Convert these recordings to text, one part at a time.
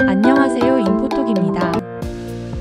안녕하세요, 인포톡입니다.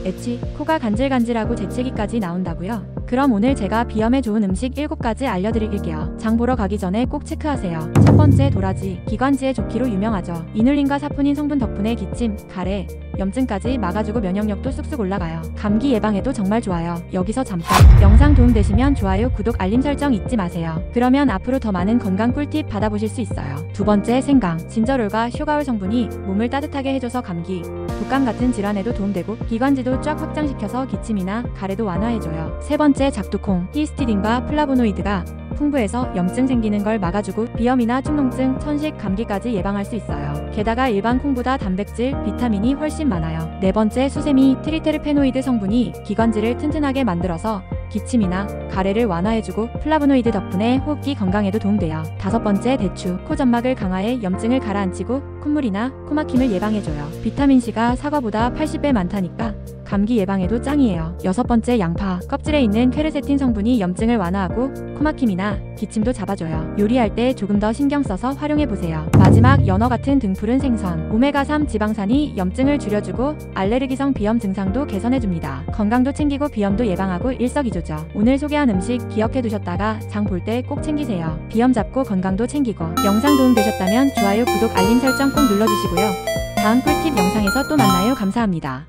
엣지, 코가 간질간질하고 재채기까지 나온다고요? 그럼 오늘 제가 비염에 좋은 음식 7가지 알려드릴게요. 장 보러 가기 전에 꼭 체크하세요. 첫 번째, 도라지. 기관지에 좋기로 유명하죠. 이눌린과 사포닌 성분 덕분에 기침, 가래, 염증까지 막아주고 면역력도 쑥쑥 올라가요. 감기 예방에도 정말 좋아요. 여기서 잠깐, 영상 도움되시면 좋아요, 구독, 알림 설정 잊지 마세요. 그러면 앞으로 더 많은 건강 꿀팁 받아보실 수 있어요. 두 번째, 생강. 진저롤과 쇼가올 성분이 몸을 따뜻하게 해줘서 감기, 독감 같은 질환에도 도움되고 기관지도 쫙 확장시켜서 기침이나 가래도 완화해줘요. 세 번째, 작두콩. 히스티딘과 플라보노이드가 풍부해서 염증 생기는 걸 막아주고 비염이나 축농증, 천식, 감기까지 예방할 수 있어요. 게다가 일반 콩보다 단백질, 비타민이 훨씬 많아요. 네 번째, 수세미. 트리테르페노이드 성분이 기관지를 튼튼하게 만들어서 기침이나 가래를 완화해주고 플라보노이드 덕분에 호흡기 건강에도 도움돼요. 다섯 번째, 대추. 코 점막을 강화해 염증을 가라앉히고 콧물이나 코막힘을 예방해줘요. 비타민C가 사과보다 80배 많다니까 감기 예방에도 짱이에요. 여섯 번째, 양파. 껍질에 있는 퀘르세틴 성분이 염증을 완화하고 코막힘이나 기침도 잡아줘요. 요리할 때 조금 더 신경 써서 활용해보세요. 마지막, 연어 같은 등푸른 생선. 오메가3 지방산이 염증을 줄여주고 알레르기성 비염 증상도 개선해줍니다. 건강도 챙기고 비염도 예방하고 일석이조죠. 오늘 소개한 음식 기억해두셨다가 장 볼 때 꼭 챙기세요. 비염 잡고 건강도 챙기고. 영상 도움되셨다면 좋아요, 구독, 알림 설정 꼭 눌러주시고요. 다음 꿀팁 영상에서 또 만나요. 감사합니다.